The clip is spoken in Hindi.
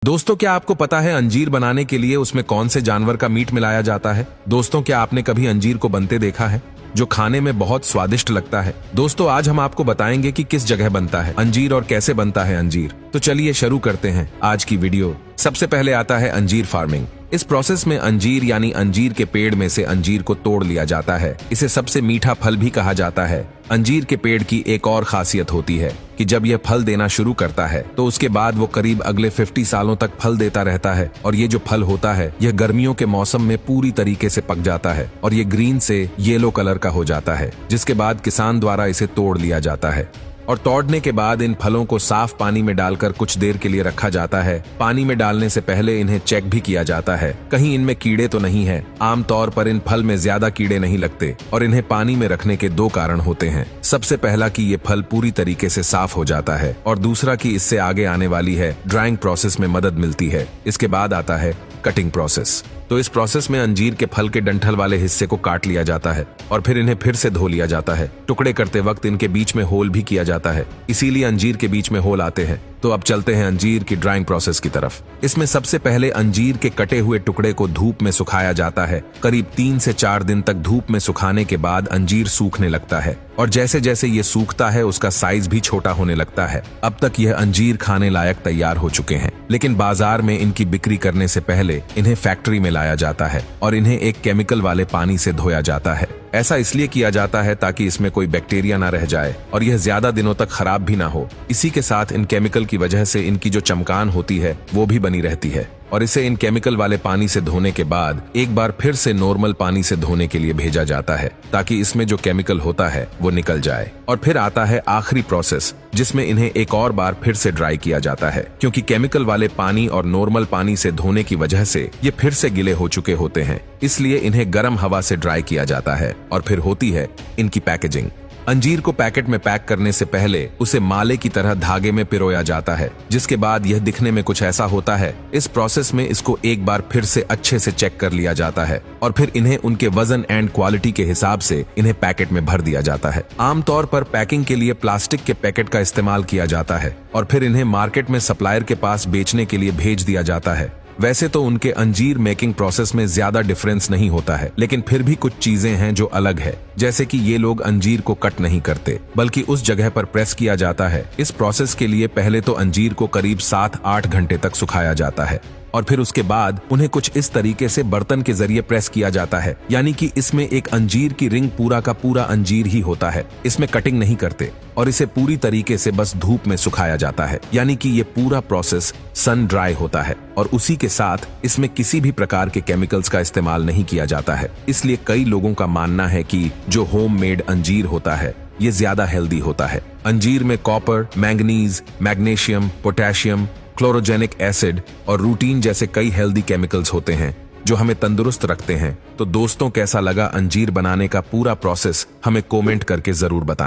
दोस्तों, क्या आपको पता है अंजीर बनाने के लिए उसमें कौन से जानवर का मीट मिलाया जाता है? दोस्तों, क्या आपने कभी अंजीर को बनते देखा है, जो खाने में बहुत स्वादिष्ट लगता है? दोस्तों, आज हम आपको बताएंगे कि किस जगह बनता है अंजीर और कैसे बनता है अंजीर। तो चलिए शुरू करते हैं आज की वीडियो। सबसे पहले आता है अंजीर फार्मिंग। इस प्रोसेस में अंजीर यानी अंजीर के पेड़ में से अंजीर को तोड़ लिया जाता है। इसे सबसे मीठा फल भी कहा जाता है। अंजीर के पेड़ की एक और खासियत होती है कि जब यह फल देना शुरू करता है तो उसके बाद वो करीब अगले 50 सालों तक फल देता रहता है। और ये जो फल होता है यह गर्मियों के मौसम में पूरी तरीके से पक जाता है और ये ग्रीन से येलो कलर का हो जाता है, जिसके बाद किसान द्वारा इसे तोड़ लिया जाता है। और तोड़ने के बाद इन फलों को साफ पानी में डालकर कुछ देर के लिए रखा जाता है। पानी में डालने से पहले इन्हें चेक भी किया जाता है, कहीं इनमें कीड़े तो नहीं है। आमतौर पर इन फल में ज्यादा कीड़े नहीं लगते और इन्हें पानी में रखने के दो कारण होते हैं। सबसे पहला कि ये फल पूरी तरीके से साफ हो जाता है और दूसरा कि इससे आगे आने वाली है ड्राइंग प्रोसेस में मदद मिलती है। इसके बाद आता है कटिंग प्रोसेस। तो इस प्रोसेस में अंजीर के फल के डंठल वाले हिस्से को काट लिया जाता है और फिर इन्हें फिर से धो लिया जाता है। टुकड़े करते वक्त इनके बीच में होल भी किया जाता है, इसीलिए अंजीर के बीच में होल आते हैं। तो अब चलते हैं अंजीर की ड्राइंग प्रोसेस की तरफ। इसमें सबसे पहले अंजीर के कटे हुए टुकड़े को धूप में सुखाया जाता है। करीब 3 से 4 दिन तक धूप में सुखाने के बाद अंजीर सूखने लगता है और जैसे जैसे ये सूखता है उसका साइज भी छोटा होने लगता है। अब तक यह अंजीर खाने लायक तैयार हो चुके हैं, लेकिन बाजार में इनकी बिक्री करने से पहले इन्हें फैक्ट्री में लाया जाता है और इन्हें एक केमिकल वाले पानी से धोया जाता है। ऐसा इसलिए किया जाता है ताकि इसमें कोई बैक्टीरिया ना रह जाए और यह ज्यादा दिनों तक खराब भी ना हो। इसी के साथ इन केमिकल की वजह से इनकी जो चमकान होती है वो भी बनी रहती है। और इसे इन केमिकल वाले पानी से धोने के बाद एक बार फिर से नॉर्मल पानी से धोने के लिए भेजा जाता है ताकि इसमें जो केमिकल होता है वो निकल जाए। और फिर आता है आखिरी प्रोसेस, जिसमें इन्हें एक और बार फिर से ड्राई किया जाता है, क्योंकि केमिकल वाले पानी और नॉर्मल पानी से धोने की वजह से ये फिर से गिले हो चुके होते हैं। इसलिए इन्हें गर्म हवा से ड्राई किया जाता है और फिर होती है इनकी पैकेजिंग। अंजीर को पैकेट में पैक करने से पहले उसे माले की तरह धागे में पिरोया जाता है, जिसके बाद यह दिखने में कुछ ऐसा होता है। इस प्रोसेस में इसको एक बार फिर से अच्छे से चेक कर लिया जाता है और फिर इन्हें उनके वजन एंड क्वालिटी के हिसाब से इन्हें पैकेट में भर दिया जाता है। आमतौर पर पैकिंग के लिए प्लास्टिक के पैकेट का इस्तेमाल किया जाता है और फिर इन्हें मार्केट में सप्लायर के पास बेचने के लिए भेज दिया जाता है। वैसे तो उनके अंजीर मेकिंग प्रोसेस में ज्यादा डिफरेंस नहीं होता है, लेकिन फिर भी कुछ चीजें हैं जो अलग है। जैसे कि ये लोग अंजीर को कट नहीं करते, बल्कि उस जगह पर प्रेस किया जाता है। इस प्रोसेस के लिए पहले तो अंजीर को करीब 7-8 घंटे तक सुखाया जाता है और फिर उसके बाद उन्हें कुछ इस तरीके से बर्तन के जरिए प्रेस किया जाता है, यानी कि इसमें एक अंजीर की रिंग पूरा का पूरा अंजीर ही होता है। इसमें कटिंग नहीं करते और इसे पूरी तरीके से बस धूप में सुखाया जाता है, यानी कि ये पूरा प्रोसेस सन ड्राई होता है। और उसी के साथ इसमें किसी भी प्रकार के केमिकल्स का इस्तेमाल नहीं किया जाता है। इसलिए कई लोगों का मानना है कि जो होम मेड अंजीर होता है ये ज्यादा हेल्दी होता है। अंजीर में copper, manganese, magnesium, potassium, chlorogenic acid और रूटीन जैसे कई हेल्दी केमिकल्स होते हैं जो हमें तंदुरुस्त रखते हैं। तो दोस्तों, कैसा लगा अंजीर बनाने का पूरा प्रोसेस, हमें कमेंट करके जरूर बताना।